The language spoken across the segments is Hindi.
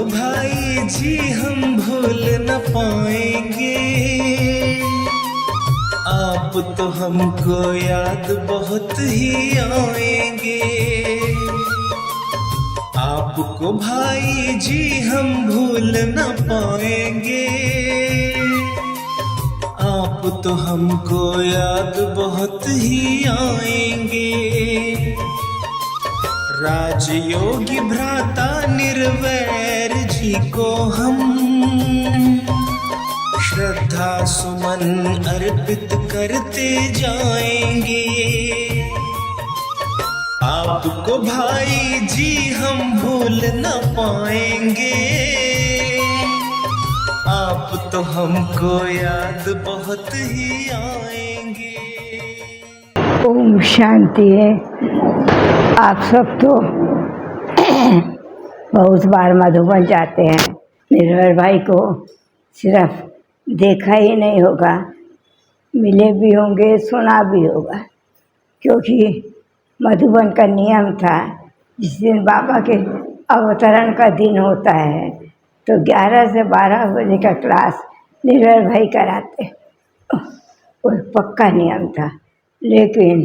भाई जी हम भूल न पाएंगे, आप तो हमको याद बहुत ही आएंगे। आपको भाई जी हम भूल न पाएंगे, आप तो हमको याद बहुत ही आएंगे। राजयोगी भ्राता निर्वैर जी को हम श्रद्धा सुमन अर्पित करते जाएंगे। आपको भाई जी हम भूल न पाएंगे, आप तो हमको याद बहुत ही आएंगे। ओम शांति है। आप सब तो बहुत बार मधुबन जाते हैं, निर्भय भाई को सिर्फ देखा ही नहीं होगा, मिले भी होंगे, सुना भी होगा। क्योंकि मधुबन का नियम था, जिस दिन बाबा के अवतरण का दिन होता है तो 11 से 12 बजे का क्लास निर्भय भाई कराते, वो पक्का नियम था। लेकिन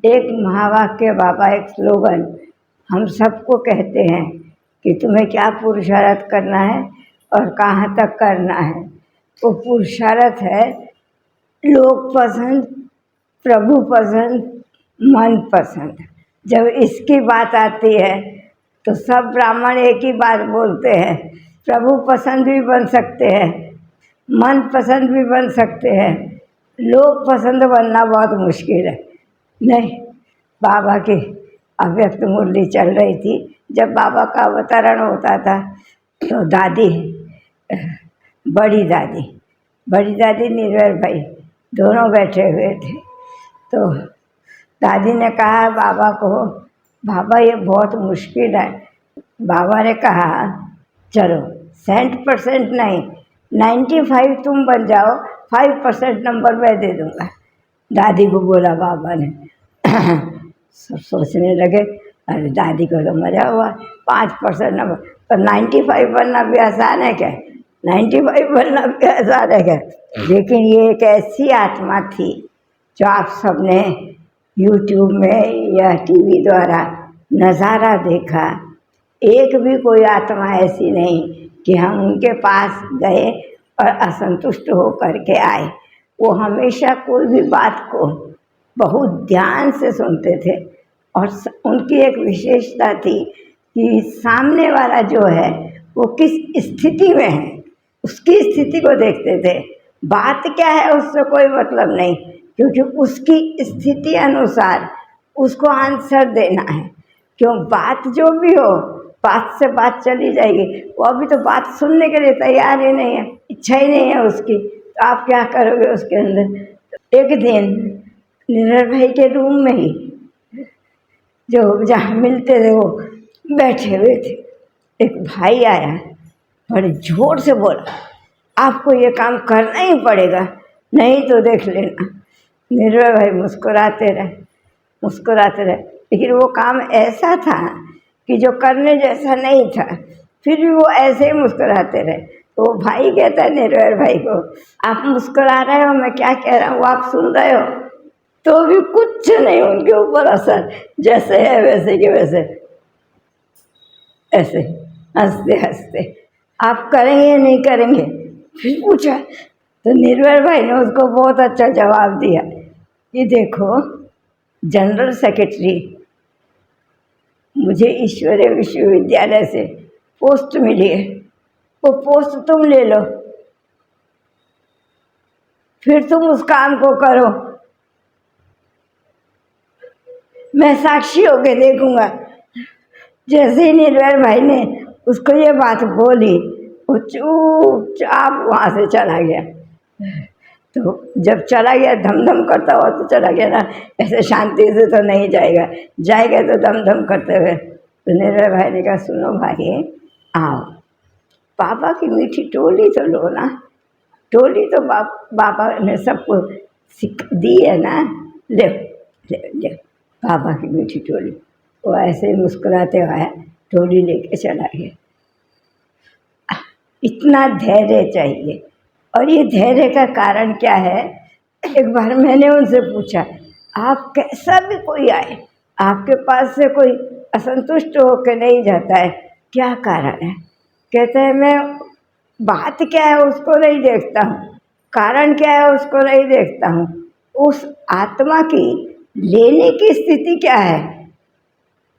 एक महावाक्य बाबा, एक स्लोगन हम सबको कहते हैं कि तुम्हें क्या पुरुषार्थ करना है और कहाँ तक करना है। वो पुरुषार्थ है लोग पसंद, प्रभु पसंद, मन पसंद। जब इसकी बात आती है तो सब ब्राह्मण एक ही बात बोलते हैं, प्रभु पसंद भी बन सकते हैं, मन पसंद भी बन सकते हैं, लोग पसंद बनना बहुत मुश्किल है। नहीं, बाबा की अव्यक्त मुरली चल रही थी, जब बाबा का अवतरण होता था तो दादी, बड़ी दादी निर्भय भाई दोनों बैठे हुए थे। तो दादी ने कहा बाबा को, बाबा ये बहुत मुश्किल है। बाबा ने कहा चलो 100% नहीं, 95 तुम बन जाओ, 5% नंबर मैं दे दूँगा। दादी को बोला बाबा ने। सब सोचने लगे, अरे दादी को तो मजा हुआ, 5% नंबर, पर 95 बनना भी आसान है क्या? 95 बनना भी आसान है क्या? लेकिन ये एक ऐसी आत्मा थी जो आप सबने YouTube में या टीवी द्वारा नज़ारा देखा। एक भी कोई आत्मा ऐसी नहीं कि हम उनके पास गए और असंतुष्ट होकर के आए। वो हमेशा कोई भी बात को बहुत ध्यान से सुनते थे, और उनकी एक विशेषता थी कि सामने वाला जो है वो किस स्थिति में है उसकी स्थिति को देखते थे। बात क्या है उससे कोई मतलब नहीं, क्योंकि उसकी स्थिति अनुसार उसको आंसर देना है। क्यों, बात जो भी हो, बात से बात चली जाएगी। वो अभी तो बात सुनने के लिए तैयार ही नहीं है, इच्छा ही नहीं है उसकी, तो आप क्या करोगे उसके अंदर। एक दिन निर्भय भाई के रूम में ही जो जहाँ मिलते थे वो बैठे हुए थे, एक भाई आया, बड़े जोर से बोला आपको ये काम करना ही पड़ेगा, नहीं तो देख लेना। निर्भय भाई मुस्कुराते रहे, लेकिन वो काम ऐसा था कि जो करने जैसा नहीं था, फिर भी वो ऐसे ही मुस्कुराते रहे। तो भाई कहता है निर्भय भाई को, आप मुस्कुरा रहे हो, मैं क्या कह रहा हूँ आप सुन रहे हो? तो भी कुछ नहीं उनके ऊपर असर, जैसे है वैसे के वैसे, ऐसे हंसते हंसते। आप करेंगे या नहीं करेंगे? फिर पूछा तो निर्भय भाई ने उसको बहुत अच्छा जवाब दिया कि देखो, जनरल सेक्रेटरी मुझे ईश्वरीय विश्वविद्यालय से पोस्ट मिली है, वो पोस्ट तुम ले लो, फिर तुम उस काम को करो, मैं साक्षी होके देखूंगा। जैसे ही निर्भय भाई ने उसको ये बात बोली, वो चुपचाप वहाँ से चला गया। तो जब चला गया, धमधम करता हुआ तो चला गया ना, ऐसे शांति से तो नहीं जाएगा तो धमधम करते हुए। तो निर्भय भाई ने कहा सुनो भाई, आओ पापा की मीठी टोली तो लो ना, टोली तो बाबा ने सबको दी है ना, ले बाबा की मीठी टोली। वो ऐसे ही मुस्कुराते हुए टोली लेके चला गया। इतना धैर्य चाहिए। और ये धैर्य का कारण क्या है? एक बार मैंने उनसे पूछा, आप कैसा भी कोई आए, आपके पास से कोई असंतुष्ट होकर नहीं जाता है, क्या कारण है? कहते हैं मैं बात क्या है उसको नहीं देखता हूँ, कारण क्या है उसको नहीं देखता हूँ, उस आत्मा की लेने की स्थिति क्या है,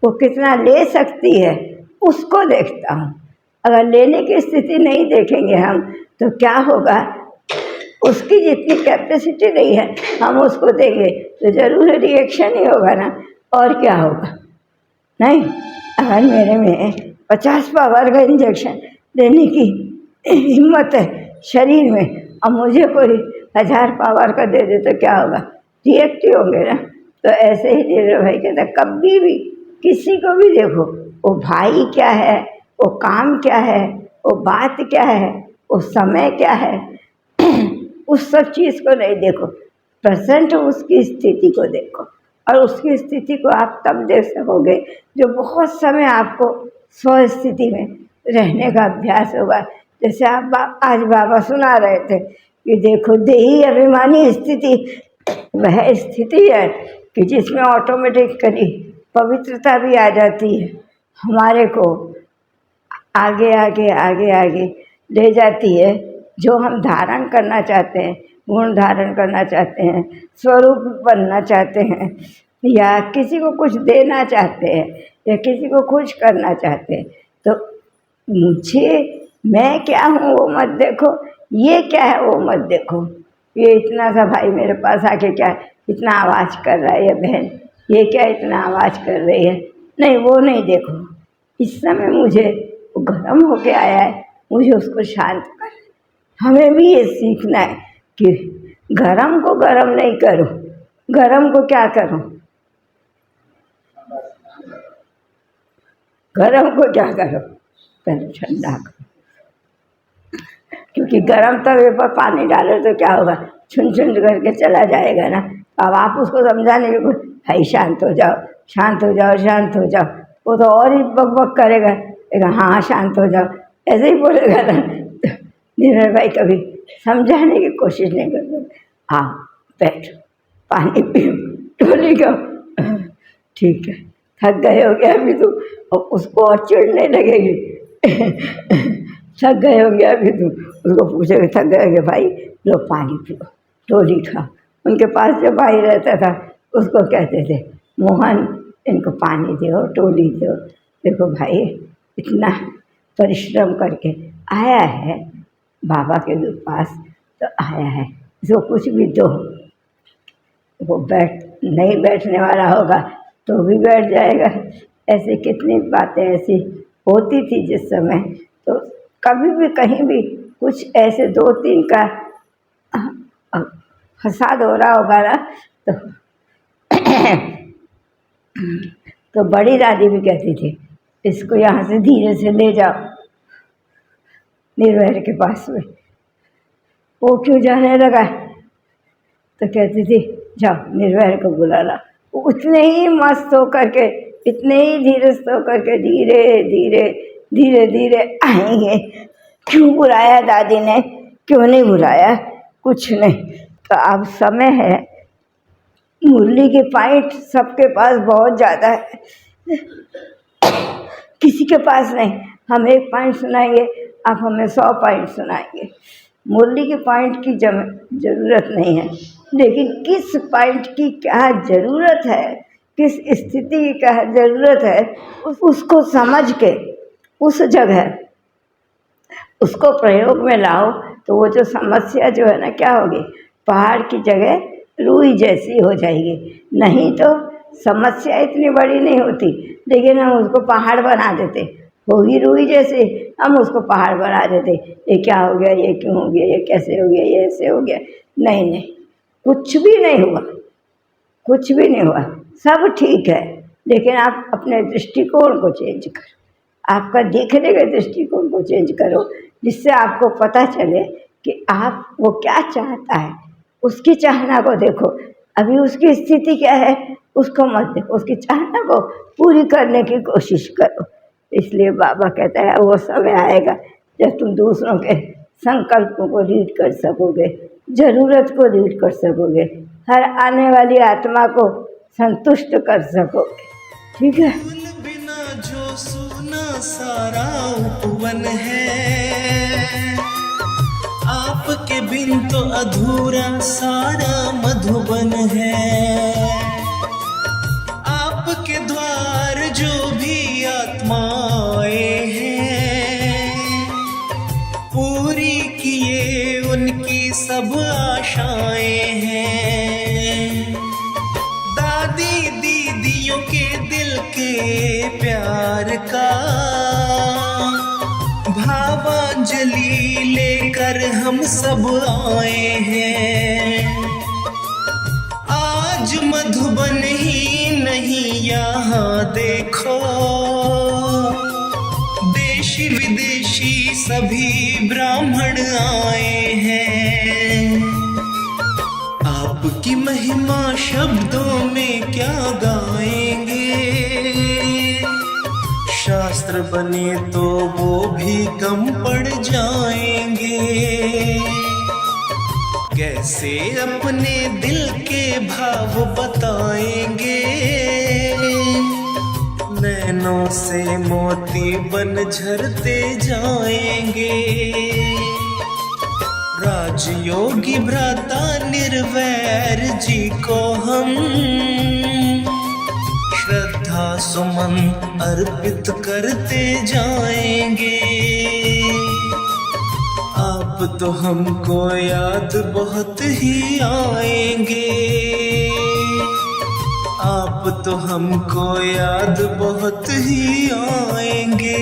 वो कितना ले सकती है उसको देखता हूँ। अगर लेने की स्थिति नहीं देखेंगे हम तो क्या होगा, उसकी जितनी कैपेसिटी नहीं है हम उसको देंगे तो जरूर रिएक्शन ही होगा ना, और क्या होगा। नहीं, अगर मेरे में 50 पावर का इंजेक्शन देने की हिम्मत है शरीर में और मुझे कोई 1000 पावर का दे दे तो क्या होगा, रिएक्ट ही होंगे ना। तो ऐसे ही नीरज भाई कहता है, कभी भी किसी को भी देखो, वो भाई क्या है, वो काम क्या है, वो बात क्या है, वो समय क्या है, उस सब चीज़ को नहीं देखो, प्रेजेंट उसकी स्थिति को देखो। और उसकी स्थिति को आप तब देख सकोगे जो बहुत समय आपको स्व स्थिति में रहने का अभ्यास होगा। जैसे आप आज बाबा सुना रहे थे कि देखो देही अभिमानी स्थिति वह स्थिति है कि जिसमें ऑटोमेटिकली पवित्रता भी आ जाती है, हमारे को आगे आगे आगे आगे ले जाती है। जो हम धारण करना चाहते हैं, गुण धारण करना चाहते हैं, स्वरूप बनना चाहते हैं, या किसी को कुछ देना चाहते हैं, या किसी को खुश करना चाहते हैं, तो मुझे मैं क्या हूँ वो मत देखो, ये क्या है वो मत देखो। ये इतना सा भाई मेरे पास आके क्या इतना आवाज़ कर रहा है, या बहन ये क्या इतना आवाज़ कर रही है, नहीं वो नहीं देखो। इस समय मुझे वो गर्म होके आया है, मुझे उसको शांत कर। हमें भी ये सीखना है कि गरम को गरम नहीं करो, गरम को क्या करो, गरम को क्या करो, पहले ठंडा करो। क्योंकि गरम तवे पर पानी डालो तो क्या होगा, छुन छुन करके चला जाएगा ना। अब आप उसको समझाने के कुछ, भाई शांत हो जाओ, शांत हो जाओ, शांत हो जाओ, वो तो और ही बक बक करेगा, हाँ शांत हो जाओ, ऐसे ही बोलेगा ना। नीरज भाई कभी समझाने की कोशिश नहीं करते, हाँ बैठो, पानी पियो, टोली का ठीक है, थक गए हो गया अभी तो, और उसको और चिढ़ने लगेगी। थक गए होंगे अभी तुम, उसको पूछोगे थक गए होंगे, भाई लो पानी पियो, टोली खा। उनके पास जो भाई रहता था उसको कहते थे, मोहन इनको पानी दो, टोली दो। देखो भाई इतना परिश्रम करके आया है बाबा के पास, तो आया है, इसको कुछ भी दो। वो नहीं बैठने वाला होगा तो भी बैठ जाएगा। ऐसे कितनी बातें ऐसी होती थी जिस समय, तो कभी भी कहीं भी कुछ ऐसे 2-3 का फसाद हो रहा होगा ना, तो बड़ी दादी भी कहती थी, इसको यहाँ से धीरे से ले जाओ निर्भय के पास में। वो क्यों जाने लगा, तो कहती थी जाओ निर्भय को बुला ला। उतने ही मस्त होकर के, इतने ही धीरस्थ होकर के धीरे धीरे धीरे धीरे आएंगे। क्यों बुलाया दादी ने, क्यों नहीं बुलाया, कुछ नहीं। तो अब समय है, मुरली के पॉइंट सबके पास बहुत ज़्यादा है, किसी के पास नहीं। हम 1 पॉइंट सुनाएंगे, आप हमें 100 पॉइंट सुनाएंगे। मुरली के पॉइंट की ज़रूरत नहीं है, लेकिन किस पॉइंट की क्या ज़रूरत है, किस स्थिति की क्या ज़रूरत है, उसको समझ के उस जगह उसको प्रयोग में लाओ, तो वो जो समस्या जो है ना क्या होगी, पहाड़ की जगह रूई जैसी हो जाएगी। नहीं तो समस्या इतनी बड़ी नहीं होती, लेकिन हम उसको पहाड़ बना देते, होगी रूई जैसे, हम उसको पहाड़ बना देते। ये क्या हो गया, ये क्यों हो गया, ये कैसे हो गया, ये ऐसे हो गया। नहीं नहीं, कुछ भी नहीं हुआ, कुछ भी नहीं हुआ, सब ठीक है। लेकिन आप अपने दृष्टिकोण को चेंज करो, आपका देखने के दृष्टिकोण को चेंज करो, जिससे आपको पता चले कि आप वो क्या चाहता है, उसकी चाहना को देखो। अभी उसकी स्थिति क्या है उसको मत देखो, उसकी चाहना को पूरी करने की कोशिश करो। इसलिए बाबा कहता है वो समय आएगा जब तुम दूसरों के संकल्पों को रीड कर सकोगे, ज़रूरत को रीड कर सकोगे, हर आने वाली आत्मा को संतुष्ट कर सकोगे। ठीक है। फूल बिना जो सूना सारा उपवन है, आपके बिन तो अधूरा सारा मधुबन है। आपके द्वार जो भी आत्माएं हैं, पूरी किए उनकी सब आशाएं हैं। दादी दीदियों के दिल के प्यार का भावांजलि लेकर हम सब आए हैं। आज मधुबन ही नहीं यहाँ देखो, देशी विदेशी सभी ब्राह्मण आए हैं। आपकी महिमा शब्दों में क्या गाएंगे, शास्त्र बने तो वो भी कम पड़ जाएंगे। कैसे अपने दिल के भाव बताएंगे, नैनों से मोती बन झरते जाएंगे। राजयोगी भ्राता निर्वैर जी को हम श्रद्धा सुमन अर्पित करते जाएंगे। आप तो हमको याद बहुत ही आएंगे, आप तो हमको याद बहुत ही आएंगे।